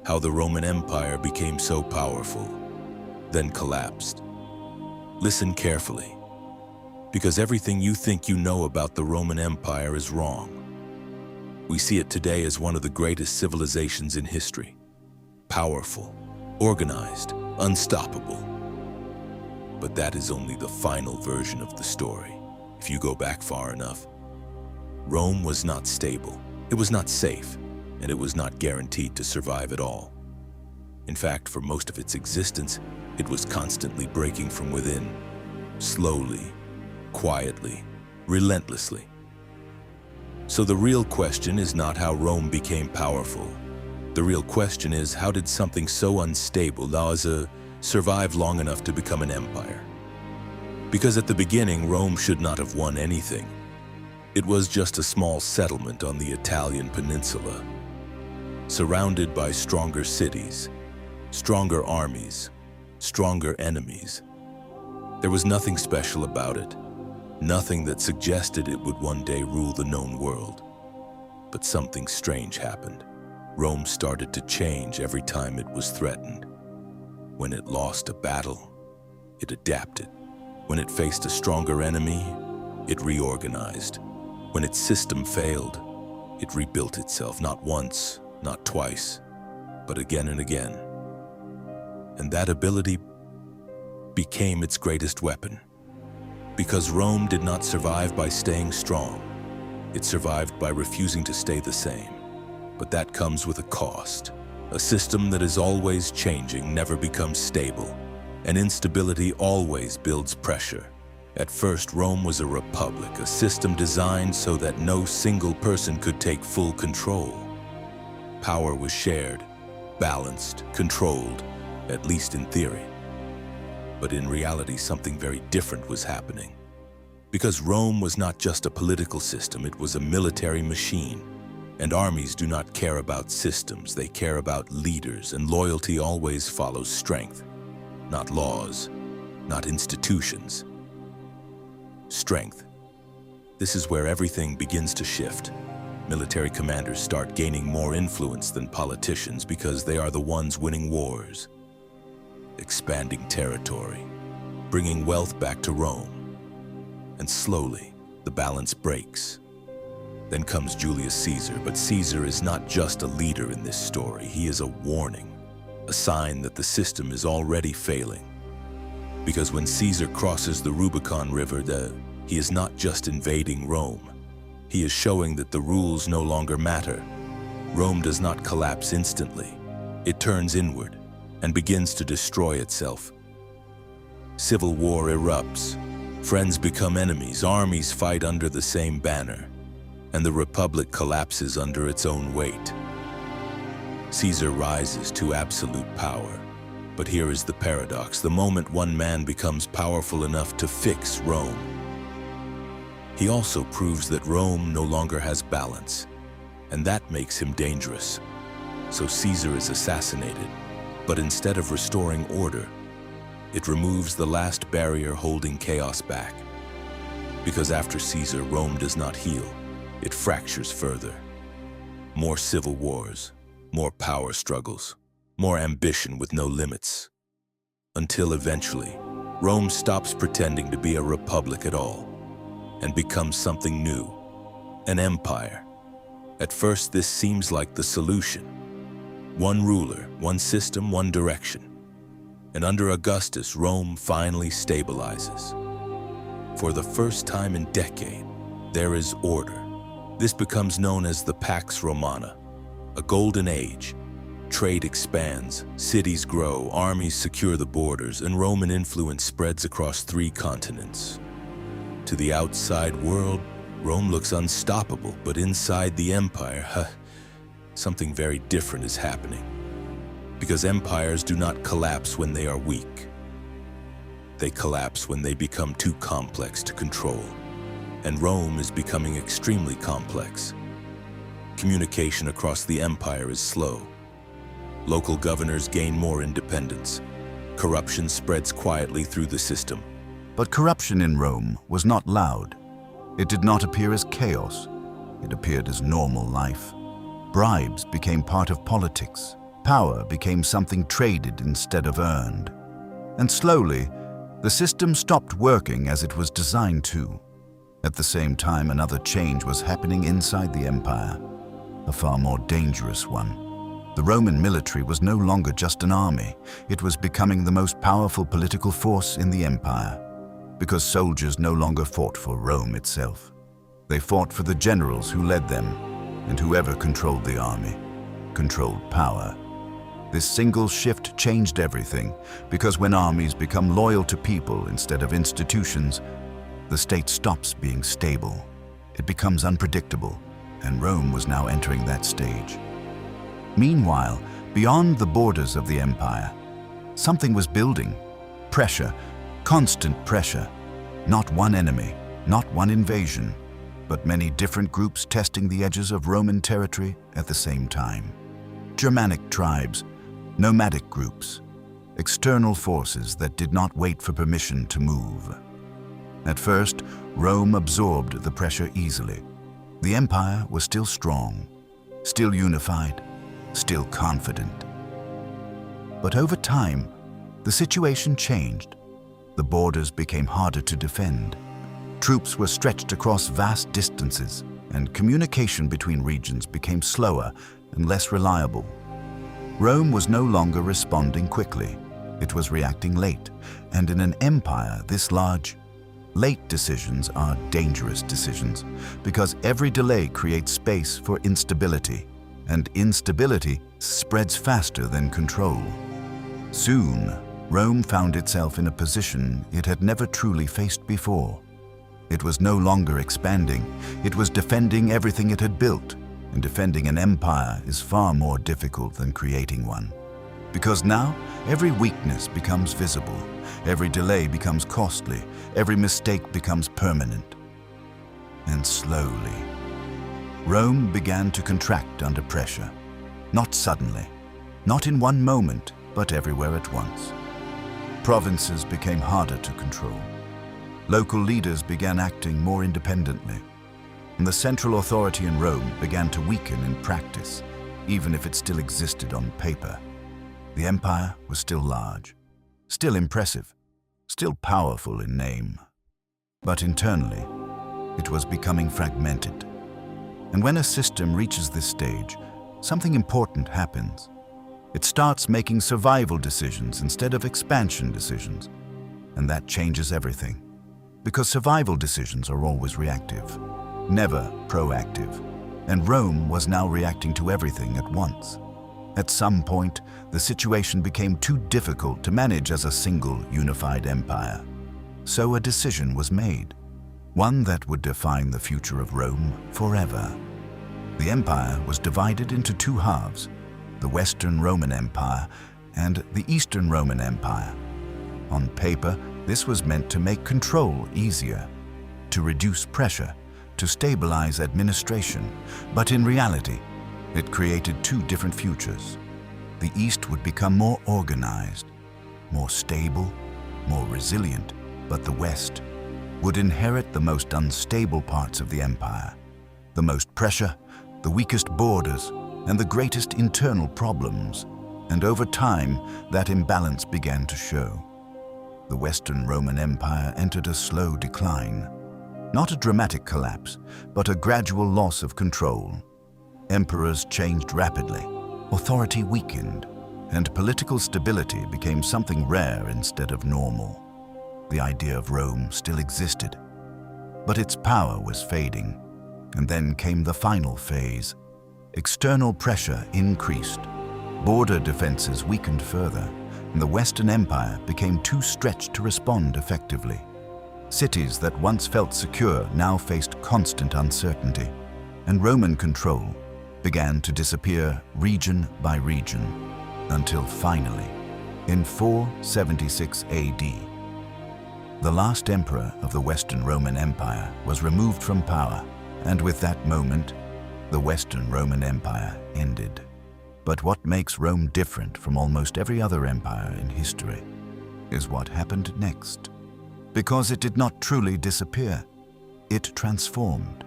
how the Roman Empire became so powerful, then collapsed. Listen carefully, because everything you think you know about the Roman Empire is wrong. We see it today as one of the greatest civilizations in history. Powerful, organized, unstoppable. But that is only the final version of the story. If you go back far enough, Rome was not stable, it was not safe, and it was not guaranteed to survive at all. In fact, for most of its existence, it was constantly breaking from within, slowly, quietly, relentlessly. So the real question is not how Rome became powerful. The real question is, how did something so unstable survive long enough to become an empire? Because at the beginning, Rome should not have won anything. It was just a small settlement on the Italian peninsula, surrounded by stronger cities, stronger armies, stronger enemies. There was nothing special about it, nothing that suggested it would one day rule the known world. But something strange happened. Rome started to change every time it was threatened. When it lost a battle, it adapted. When it faced a stronger enemy, it reorganized. When its system failed, it rebuilt itself, not once, not twice, but again and again. And that ability became its greatest weapon. Because Rome did not survive by staying strong. It survived by refusing to stay the same. But that comes with a cost. A system that is always changing never becomes stable, and instability always builds pressure. At first, Rome was a republic, a system designed so that no single person could take full control. Power was shared, balanced, controlled, at least in theory. But in reality, something very different was happening. Because Rome was not just a political system, it was a military machine. And armies do not care about systems, they care about leaders, and loyalty always follows strength, not laws, not institutions. Strength. This is where everything begins to shift. Military commanders start gaining more influence than politicians because they are the ones winning wars, expanding territory, bringing wealth back to Rome. And slowly, the balance breaks. Then comes Julius Caesar, but Caesar is not just a leader in this story. He is a warning, a sign that the system is already failing. Because when Caesar crosses the Rubicon River, he is not just invading Rome. He is showing that the rules no longer matter. Rome does not collapse instantly. It turns inward and begins to destroy itself. Civil war erupts. Friends become enemies. Armies fight under the same banner. And the Republic collapses under its own weight. Caesar rises to absolute power. But here is the paradox. The moment one man becomes powerful enough to fix Rome, he also proves that Rome no longer has balance, and that makes him dangerous. So Caesar is assassinated, but instead of restoring order, it removes the last barrier holding chaos back. Because after Caesar, Rome does not heal. It fractures further. More civil wars, more power struggles, more ambition with no limits. Until eventually, Rome stops pretending to be a republic at all and becomes something new, an empire. At first, this seems like the solution. One ruler, one system, one direction. And under Augustus, Rome finally stabilizes. For the first time in decades, there is order. This becomes known as the Pax Romana, a golden age. Trade expands, cities grow, armies secure the borders, and Roman influence spreads across 3 continents. To the outside world, Rome looks unstoppable, but inside the empire, something very different is happening. Because empires do not collapse when they are weak. They collapse when they become too complex to control. And Rome is becoming extremely complex. Communication across the empire is slow. Local governors gain more independence. Corruption spreads quietly through the system. But corruption in Rome was not loud. It did not appear as chaos. It appeared as normal life. Bribes became part of politics. power became something traded instead of earned. And slowly, the system stopped working as it was designed to. At the same time, another change was happening inside the empire, a far more dangerous one. The Roman military was no longer just an army. It was becoming the most powerful political force in the empire, because soldiers no longer fought for Rome itself. They fought for the generals who led them, and whoever controlled the army controlled power. This single shift changed everything, because when armies become loyal to people instead of institutions, the state stops being stable. It becomes unpredictable, and Rome was now entering that stage. Meanwhile, beyond the borders of the empire, something was building. Pressure, constant pressure. Not one enemy, not one invasion, but many different groups testing the edges of Roman territory at the same time. Germanic tribes, nomadic groups, external forces that did not wait for permission to move. At first, Rome absorbed the pressure easily. The empire was still strong, still unified, still confident. But over time, the situation changed. The borders became harder to defend. Troops were stretched across vast distances, and communication between regions became slower and less reliable. Rome was no longer responding quickly. It was reacting late, and in an empire this large, late decisions are dangerous decisions, because every delay creates space for instability, and instability spreads faster than control. Soon, Rome found itself in a position it had never truly faced before. It was no longer expanding, it was defending everything it had built, and defending an empire is far more difficult than creating one. Because now, every weakness becomes visible, every delay becomes costly, every mistake becomes permanent. And slowly, Rome began to contract under pressure. Not suddenly, not in one moment, but everywhere at once. Provinces became harder to control. Local leaders began acting more independently, and the central authority in Rome began to weaken in practice, even if it still existed on paper. The empire was still large, still impressive, still powerful in name. But internally, it was becoming fragmented. And when a system reaches this stage, something important happens. It starts making survival decisions instead of expansion decisions. And that changes everything. Because survival decisions are always reactive, never proactive. And Rome was now reacting to everything at once. At some point, the situation became too difficult to manage as a single, unified empire. So a decision was made, one that would define the future of Rome forever. The empire was divided into two halves, the Western Roman Empire and the Eastern Roman Empire. On paper, this was meant to make control easier, to reduce pressure, to stabilize administration, but in reality, it created two different futures. The East would become more organized, more stable, more resilient, but the West would inherit the most unstable parts of the empire, the most pressure, the weakest borders, and the greatest internal problems. And over time, that imbalance began to show. The Western Roman Empire entered a slow decline. Not a dramatic collapse, but a gradual loss of control. Emperors changed rapidly, authority weakened, and political stability became something rare instead of normal. The idea of Rome still existed, but its power was fading. And then came the final phase. External pressure increased. Border defenses weakened further, and the Western Empire became too stretched to respond effectively. Cities that once felt secure now faced constant uncertainty, and Roman control began to disappear region by region, until finally, in 476 AD, the last emperor of the Western Roman Empire was removed from power, and with that moment, the Western Roman Empire ended. But what makes Rome different from almost every other empire in history is what happened next. Because it did not truly disappear, it transformed.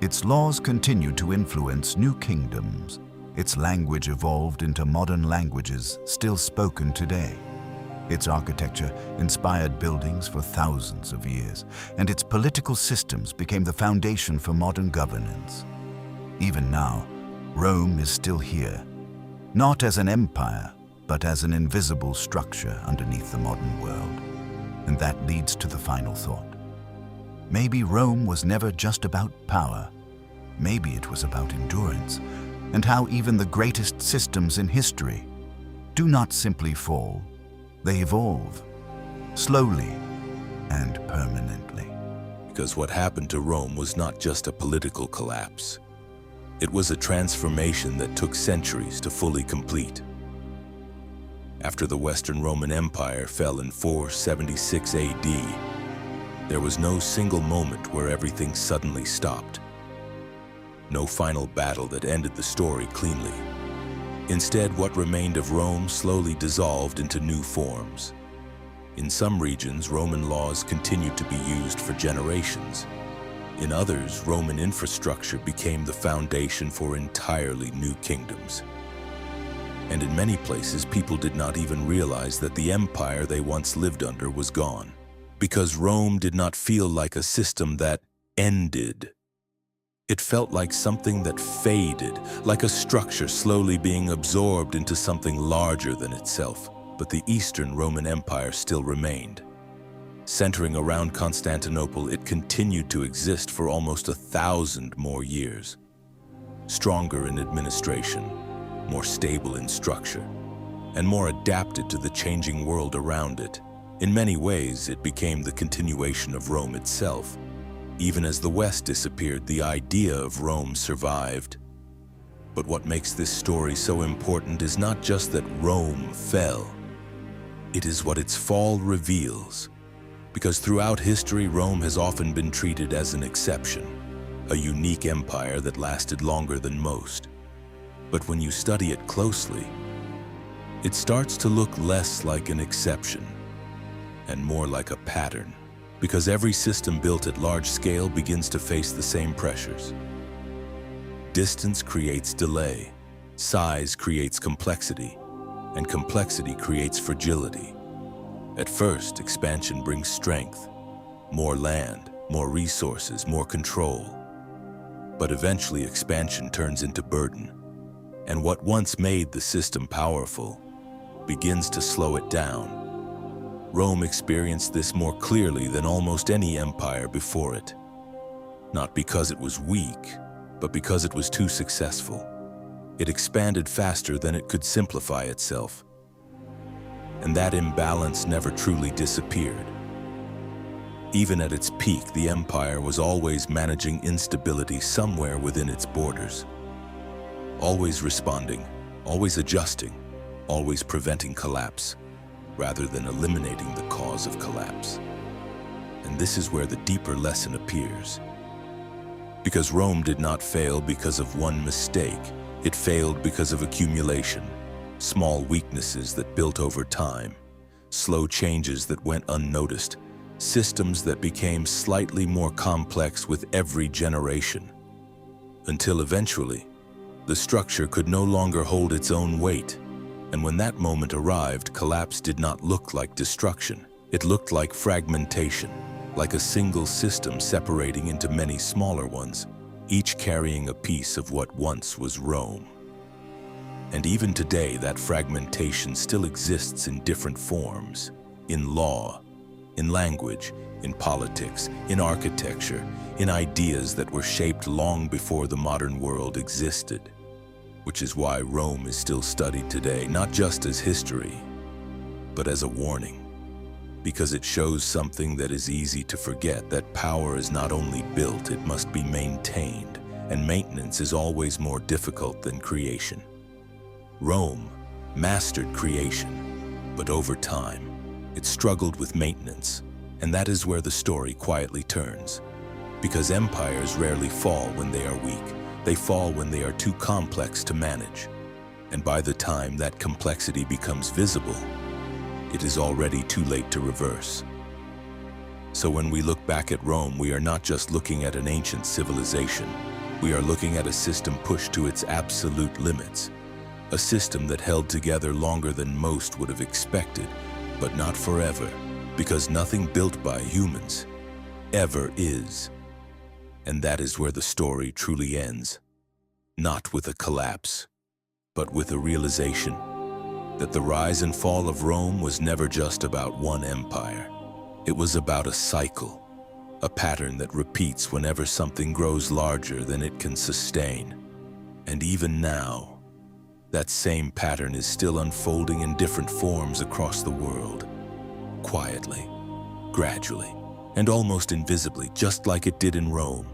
Its laws continued to influence new kingdoms, Its language evolved into modern languages still spoken today. Its architecture inspired buildings for thousands of years, and its political systems became the foundation for modern governance. Even now, Rome is still here, not as an empire, but as an invisible structure underneath the modern world. And that leads to the final thought. Maybe Rome was never just about power. Maybe it was about endurance, and how even the greatest systems in history do not simply fall. They evolve, slowly and permanently. Because what happened to Rome was not just a political collapse. It was a transformation that took centuries to fully complete. After the Western Roman Empire fell in 476 AD, there was no single moment where everything suddenly stopped. No final battle that ended the story cleanly. Instead, what remained of Rome slowly dissolved into new forms. In some regions, Roman laws continued to be used for generations. In others, Roman infrastructure became the foundation for entirely new kingdoms. And in many places, people did not even realize that the empire they once lived under was gone, because Rome did not feel like a system that ended. It felt like something that faded, like a structure slowly being absorbed into something larger than itself. But the Eastern Roman Empire still remained. Centering around Constantinople, it continued to exist for almost 1,000 more years. Stronger in administration, more stable in structure, and more adapted to the changing world around it. In many ways, it became the continuation of Rome itself. Even as the West disappeared, the idea of Rome survived. But what makes this story so important is not just that Rome fell. It is what its fall reveals. Because throughout history, Rome has often been treated as an exception, a unique empire that lasted longer than most. But when you study it closely, it starts to look less like an exception and more like a pattern. Because every system built at large scale begins to face the same pressures. Distance creates delay, size creates complexity, and complexity creates fragility. At first, expansion brings strength, more land, more resources, more control. But eventually, expansion turns into burden, and what once made the system powerful begins to slow it down. Rome experienced this more clearly than almost any empire before it. Not because it was weak, but because it was too successful. It expanded faster than it could simplify itself. And that imbalance never truly disappeared. Even at its peak, the empire was always managing instability somewhere within its borders. Always responding, always adjusting, always preventing collapse, rather than eliminating the cause of collapse. And this is where the deeper lesson appears. Because Rome did not fail because of one mistake, it failed because of accumulation, small weaknesses that built over time, slow changes that went unnoticed, systems that became slightly more complex with every generation, until eventually, the structure could no longer hold its own weight. And when that moment arrived, collapse did not look like destruction. It looked like fragmentation, like a single system separating into many smaller ones, each carrying a piece of what once was Rome. And even today, that fragmentation still exists in different forms, in law, in language, in politics, in architecture, in ideas that were shaped long before the modern world existed. Which is why Rome is still studied today, not just as history, but as a warning. Because it shows something that is easy to forget, that power is not only built, it must be maintained, and maintenance is always more difficult than creation. Rome mastered creation, but over time, it struggled with maintenance, and that is where the story quietly turns. Because empires rarely fall when they are weak. They fall when they are too complex to manage. And by the time that complexity becomes visible, it is already too late to reverse. So when we look back at Rome, we are not just looking at an ancient civilization. We are looking at a system pushed to its absolute limits, a system that held together longer than most would have expected, but not forever, because nothing built by humans ever is. And that is where the story truly ends, not with a collapse, but with a realization that the rise and fall of Rome was never just about one empire. It was about a cycle, a pattern that repeats whenever something grows larger than it can sustain. And even now, that same pattern is still unfolding in different forms across the world, quietly, gradually, and almost invisibly, just like it did in Rome.